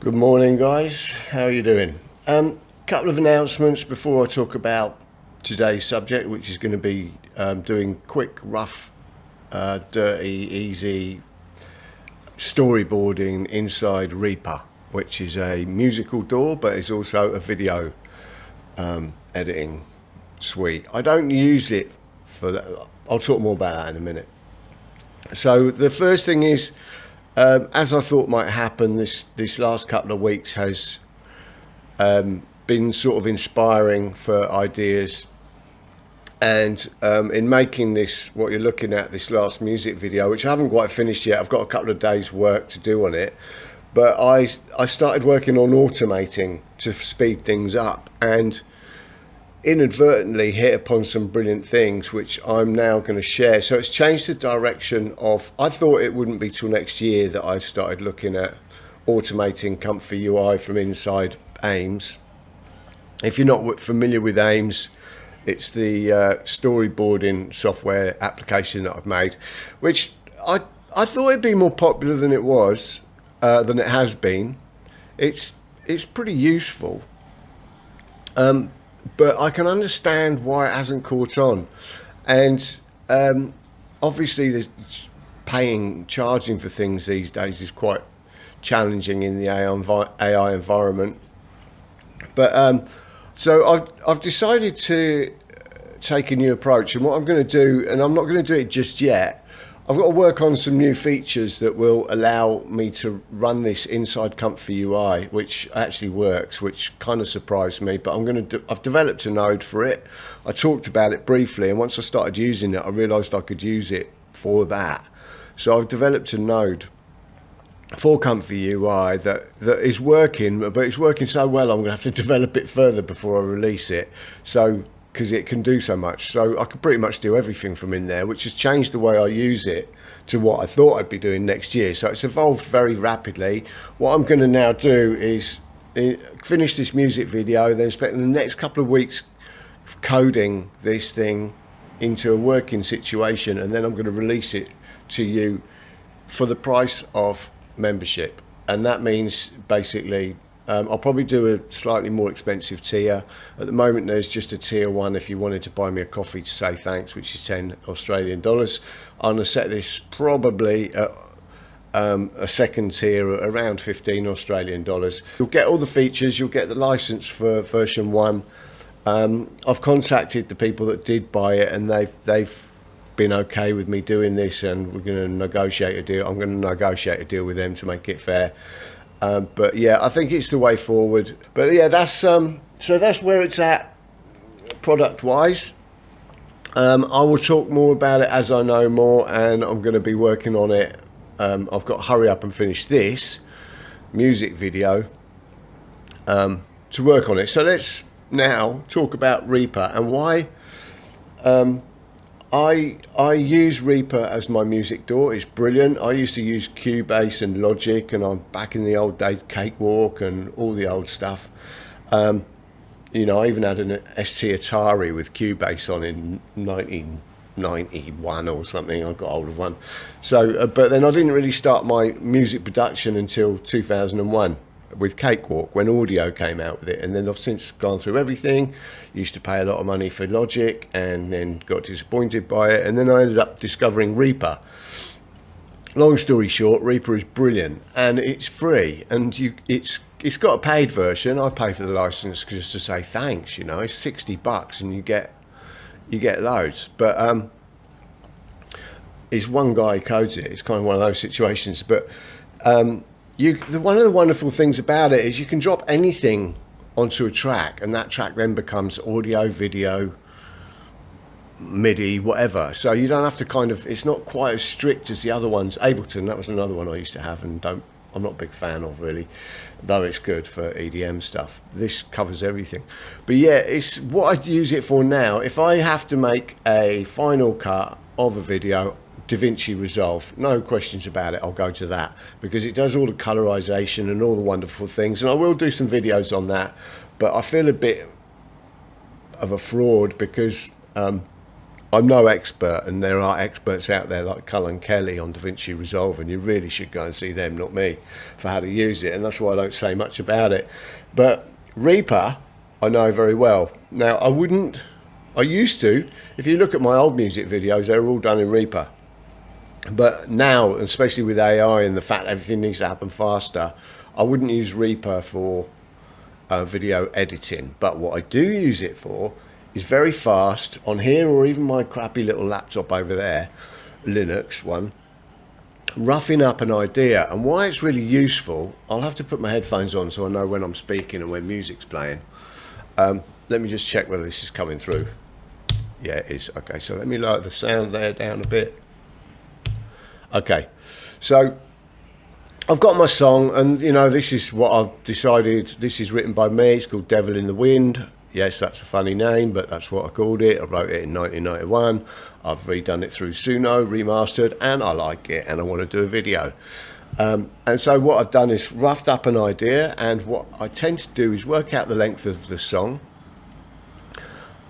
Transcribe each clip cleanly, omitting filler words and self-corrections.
Good morning, guys. How are you doing? Couple of announcements before I talk about today's subject, which is going to be doing quick, rough, dirty, easy storyboarding inside Reaper, which is a musical DAW, but it's also a video editing suite. I don't use it for that. I'll talk more about that in a minute. So the first thing is, as I thought might happen, this last couple of weeks has been sort of inspiring for ideas. And in making this, what you're looking at, this last music video, which I haven't quite finished yet, I've got a couple of days work to do on it, but I started working on automating to speed things up, and inadvertently hit upon some brilliant things which I'm now going to share. So it's changed the direction of, I thought it wouldn't be till next year that I started looking at automating Comfy UI from inside Ames. If you're not familiar with Ames, it's the storyboarding software application that I've made, which I thought it'd be more popular than it was, than it has been. It's pretty useful. But I can understand why it hasn't caught on. And obviously charging for things these days is quite challenging in the AI environment. But so I've decided to take a new approach, and what I'm going to do, and I'm not going to do it just yet, I've got to work on some new features that will allow me to run this inside Comfy UI, which actually works, which kind of surprised me. But I've developed a node for it. I talked about it briefly, and once I started using it, I realized I could use it for that. So I've developed a node for Comfy UI that is working, but it's working so well I'm going to have to develop it further before I release it. So, because it can do so much. So I can pretty much do everything from in there, which has changed the way I use it to what I thought I'd be doing next year. So it's evolved very rapidly. What I'm going to now do is finish this music video, then spend the next couple of weeks coding this thing into a working situation, and then I'm going to release it to you for the price of membership. And that means basically I'll probably do a slightly more expensive tier. At the moment there's just a tier 1 if you wanted to buy me a coffee to say thanks, which is $10 Australian. I'm going to set this probably at a second tier at around $15 Australian. You'll get all the features, you'll get the license for version 1. I've contacted the people that did buy it, and they've been okay with me doing this, and we're going to negotiate a deal. I'm going to negotiate a deal with them to make it fair. But yeah, I think it's the way forward. But yeah, that's so that's where it's at product wise. I will talk more about it as I know more, and I'm going to be working on it. I've got to hurry up and finish this music video to work on it. So let's now talk about Reaper and why I use Reaper as my music DAW. It's brilliant. I used to use Cubase and Logic, and I'm back in the old days, Cakewalk and all the old stuff. You know, I even had an ST Atari with Cubase on in 1991 or something. I got hold of one. So, but then I didn't really start my music production until 2001 with Cakewalk, when audio came out with it. And then I've since gone through everything. Used to pay a lot of money for Logic, and then got disappointed by it, and then I ended up discovering Reaper. Long story short, Reaper is brilliant, and it's free, and it's got a paid version. I pay for the license just to say thanks. You know, it's $60 and you get loads. But it's one guy who codes it. It's kind of one of those situations. But one of the wonderful things about it is you can drop anything onto a track, and that track then becomes audio, video, MIDI, whatever. So you don't have to it's not quite as strict as the other ones. Ableton, that was another one I used to have, and I'm not a big fan of really, though it's good for EDM stuff. This covers everything. But yeah, it's what I use it for now. If I have to make a final cut of a video, Davinci Resolve, no questions about it, I'll go to that, because it does all the colorization and all the wonderful things, and I will do some videos on that. But I feel a bit of a fraud because I'm no expert, and there are experts out there like Cullen Kelly on Davinci Resolve, and you really should go and see them, not me, for how to use it, and that's why I don't say much about it. But Reaper, I know very well. Now, I used to, if you look at my old music videos, they were all done in Reaper. But now, especially with AI and the fact everything needs to happen faster, I wouldn't use Reaper for video editing. But what I do use it for is very fast on here, or even my crappy little laptop over there, Linux one, roughing up an idea. And why it's really useful, I'll have to put my headphones on so I know when I'm speaking and when music's playing. Let me just check whether this is coming through. Yeah, it is. Okay, so let me lower the sound there down a bit. Okay, so I've got my song, and you know, this is what I've decided. This is written by me. It's called Devil in the Wind. Yes, that's a funny name, but that's what I called it. I wrote it in 1991. I've redone it through Suno, remastered, and I like it, and I want to do a video. And so what I've done is roughed up an idea, and what I tend to do is work out the length of the song.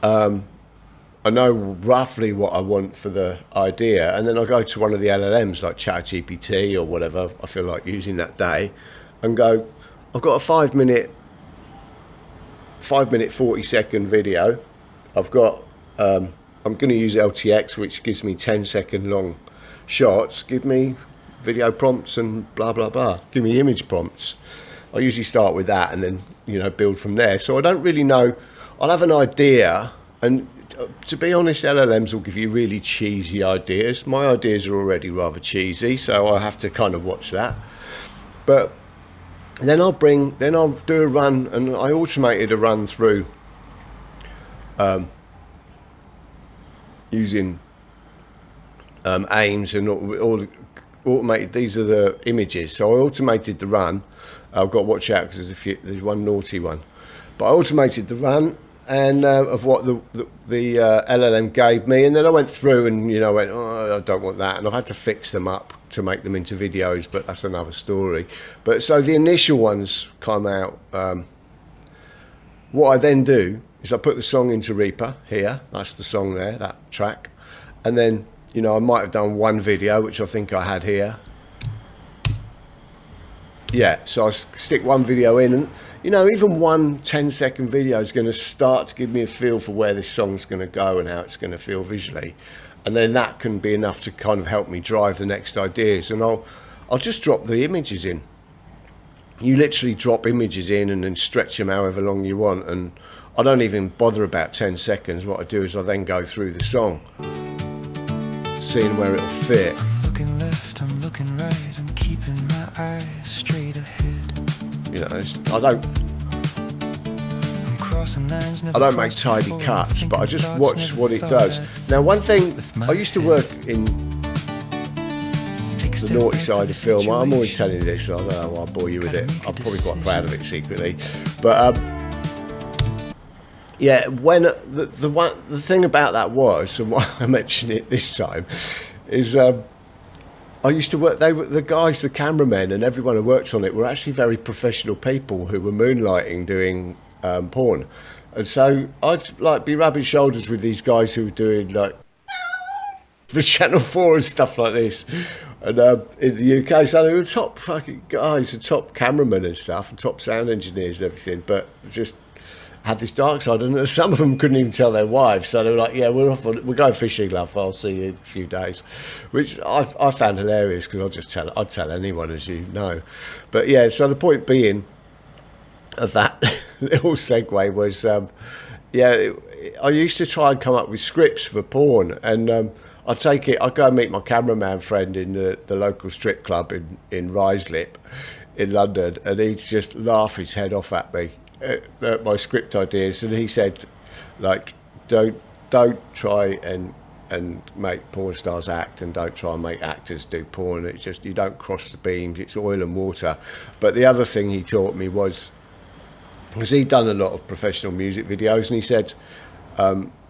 I know roughly what I want for the idea, and then I go to one of the LLMs like ChatGPT or whatever I feel like using that day, and go, I've got a 5 minute 40-second video. I've got I'm going to use LTX, which gives me 10-second long shots. Give me video prompts and blah blah blah. Give me image prompts. I usually start with that and then, you know, build from there. So I don't really know. I'll have an idea, and to be honest, LLMs will give you really cheesy ideas. My ideas are already rather cheesy, so I have to kind of watch that. But then I'll do a run, and I automated a run through using aims and all automated. These are the images, so I automated the run. I've got to watch out because there's one naughty one, but I automated the run and of what the LLM gave me, and then I went through and, you know, went, oh, I don't want that, and I've had to fix them up to make them into videos, but that's another story. But so the initial ones come out. What I then do is I put the song into Reaper here. That's the song there, that track, and then, you know, I might have done one video, which I think I had here. Yeah, so I stick one video in, and, you know, even one 10-second video is going to start to give me a feel for where this song's going to go and how it's going to feel visually. And then that can be enough to kind of help me drive the next ideas. And I'll just drop the images in. You literally drop images in and then stretch them however long you want. And I don't even bother about 10 seconds. What I do is I then go through the song, seeing where it'll fit. I'm looking left, I'm looking right, I'm keeping my eyes straight ahead. You know, I don't make tidy cuts, but I just watch what it does. Now, one thing, I used to work in the naughty side of film. I'm always telling you this, so I don't know why I bore you with it. I'm probably quite proud of it secretly. But yeah, when the thing about that was, and why I mentioned it this time, is I used to work. The guys, the cameramen, and everyone who worked on it were actually very professional people who were moonlighting doing porn, and so I'd like be rubbing shoulders with these guys who were doing like for Channel 4 and stuff like this, and in the UK. So they were top fucking guys, and top cameramen and stuff, and top sound engineers and everything, but just had this dark side, and some of them couldn't even tell their wives, so they were like, yeah, we're going fishing, love, I'll see you in a few days, which I found hilarious, because I'd tell anyone, as you know. But yeah, so the point being of that little segue was, yeah, I used to try and come up with scripts for porn, and I'd go and meet my cameraman friend in the local strip club in Ruislip in London, and he'd just laugh his head off at me at my script ideas, and he said, like, don't try and make porn stars act, and don't try and make actors do porn. It's just, you don't cross the beams, it's oil and water. But the other thing he taught me was, because he'd done a lot of professional music videos, and he said,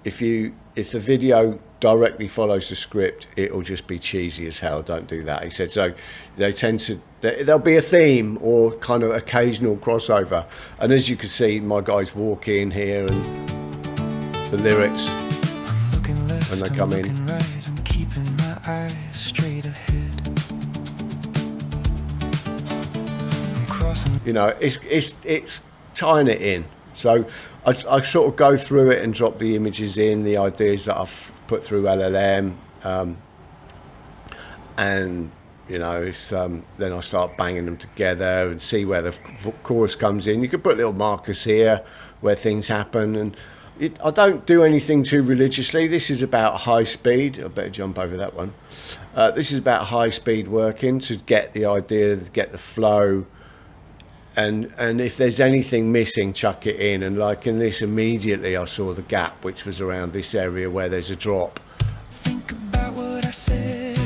if the video directly follows the script, it'll just be cheesy as hell. Don't do that. He said, so they tend to, there'll be a theme or kind of occasional crossover, and as you can see, my guys walk in here and the lyrics. I'm looking left, when they come in. Right, I'm keeping my eyes straight ahead. I'm crossing. You know, it's tying it in. So I sort of go through it and drop the images in, the ideas that I've put through LLM, and you know, it's then I start banging them together and see where the chorus comes in. You could put little markers here where things happen, and I don't do anything too religiously. This is about high speed. I better jump over that one. This is about high speed working to get the idea, to get the flow. And if there's anything missing, chuck it in. And like in this, immediately I saw the gap, which was around this area where there's a drop. Think about what I said.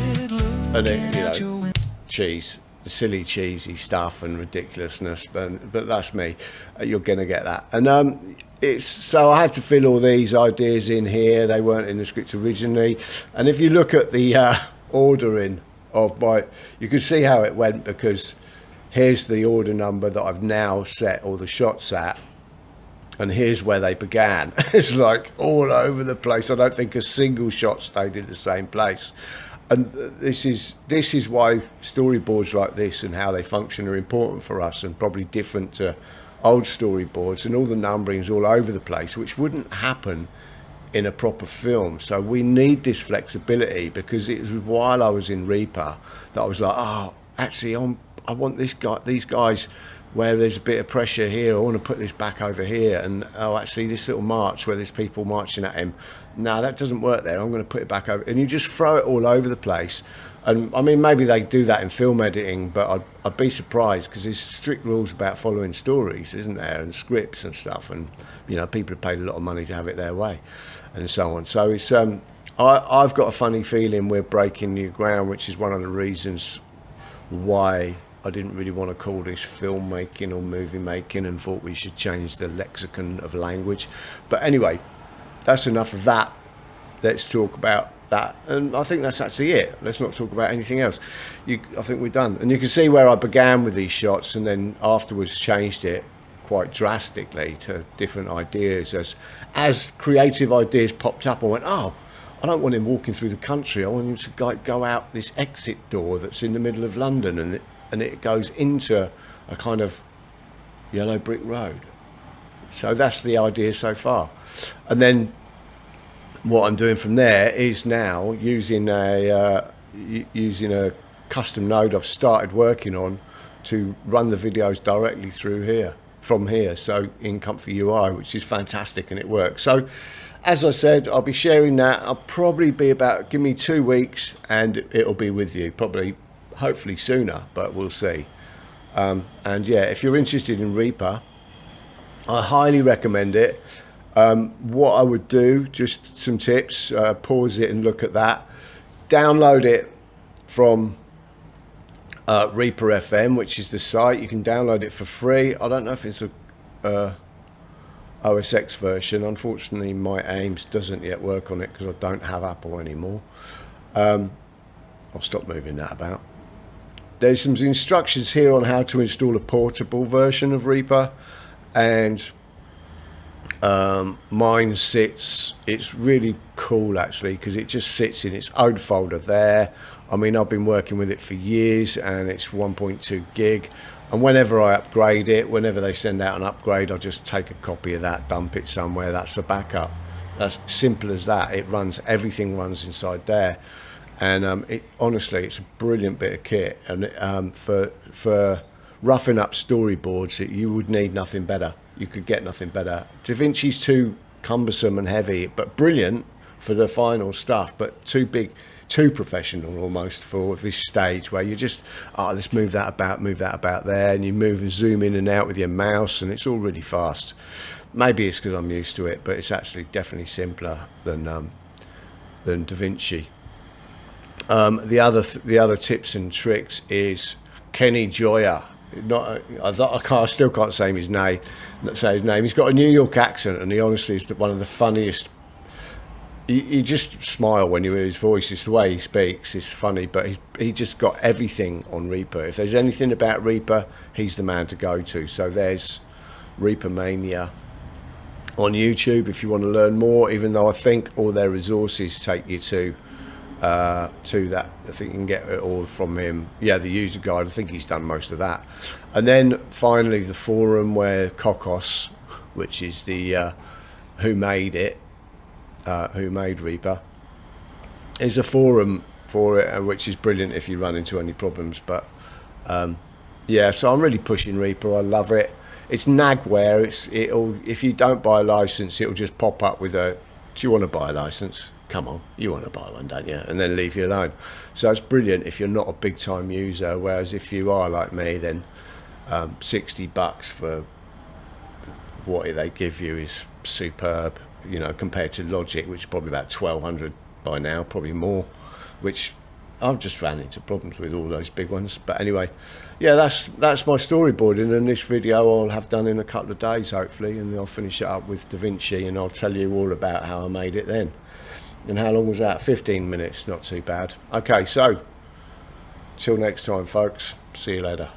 And it, you know, cheese, silly cheesy stuff and ridiculousness. But that's me. You're gonna get that. And it's so I had to fill all these ideas in here. They weren't in the script originally. And if you look at the ordering of my, you can see how it went, because here's the order number that I've now set all the shots at, and here's where they began. It's like all over the place. I don't think a single shot stayed in the same place. And this is why storyboards like this and how they function are important for us, and probably different to old storyboards, and all the numbering's all over the place, which wouldn't happen in a proper film. So we need this flexibility, because it was while I was in Reaper that I was like, oh, actually I want these guys where there's a bit of pressure here. I want to put this back over here. And oh, actually this little march where there's people marching at him, no, that doesn't work there. I'm going to put it back over. And you just throw it all over the place. And I mean, maybe they do that in film editing, but I'd be surprised, because there's strict rules about following stories, isn't there, and scripts and stuff. And you know, people have paid a lot of money to have it their way, and so on. So it's I've got a funny feeling we're breaking new ground, which is one of the reasons why I didn't really want to call this filmmaking or movie making, and thought we should change the lexicon of language. But anyway, that's enough of that. Let's talk about that. And I think that's actually it. Let's not talk about anything else. I think we're done. And you can see where I began with these shots, and then afterwards changed it quite drastically to different ideas. As creative ideas popped up, I went, oh, I don't want him walking through the country. I want him to go out this exit door that's in the middle of London, and it goes into a kind of yellow brick road. So that's the idea so far. And then what I'm doing from there is now using a custom node I've started working on to run the videos directly through here, from here, so in Comfy UI, which is fantastic, and it works. So as I said, I'll be sharing that. I'll probably be about, give me 2 weeks and it'll be with you, probably, hopefully sooner, but we'll see. And yeah, if you're interested in Reaper, I highly recommend it. What I would do, just some tips, pause it and look at that. Download it from Reaper FM, which is the site. You can download it for free. I don't know if it's a OS X version. Unfortunately, my AIMS doesn't yet work on it because I don't have Apple anymore. I'll stop moving that about. There's some instructions here on how to install a portable version of Reaper, and mine sits, it's really cool actually, because it just sits in its own folder there. I mean, I've been working with it for years, and it's 1.2 gig. And whenever I upgrade it, whenever they send out an upgrade, I'll just take a copy of that, dump it somewhere. That's the backup. That's simple as that. It runs, everything runs inside there. And honestly, it's a brilliant bit of kit. And for roughing up storyboards, you would need nothing better. You could get nothing better. Davinci's too cumbersome and heavy, but brilliant for the final stuff, but too big, too professional almost for this stage, where you just, let's move that about there, and you move and zoom in and out with your mouse, and it's all really fast. Maybe it's because I'm used to it, but it's actually definitely simpler than Davinci. The other tips and tricks is Kenny Joya. I still can't say his name. He's got a New York accent, and he honestly is one of the funniest. You just smile when you hear his voice. It's the way he speaks. It's funny, but he just got everything on Reaper. If there's anything about Reaper, he's the man to go to. So there's Reaper Mania. on YouTube if you want to learn more, even though I think all their resources take you to that. I think you can get it all from him. Yeah, the user guide, I think he's done most of that. And then finally the forum, where Kokos, which is the who made Reaper, is a forum for it, which is brilliant if you run into any problems. But yeah, so I'm really pushing Reaper. I love it. It's nagware. It'll, if you don't buy a license, it'll just pop up with a, do you want to buy a license? Come on, you want to buy one, don't you? And then leave you alone. So it's brilliant if you're not a big time user, whereas if you are like me, then $60 for what they give you is superb, you know, compared to Logic, which is probably about 1,200 by now, probably more, which I've just ran into problems with all those big ones. But anyway, yeah, that's my storyboarding, and this video I'll have done in a couple of days hopefully, and I'll finish it up with Davinci, and I'll tell you all about how I made it then. And how long was that? 15 minutes, not too bad. Okay, so till next time folks, see you later.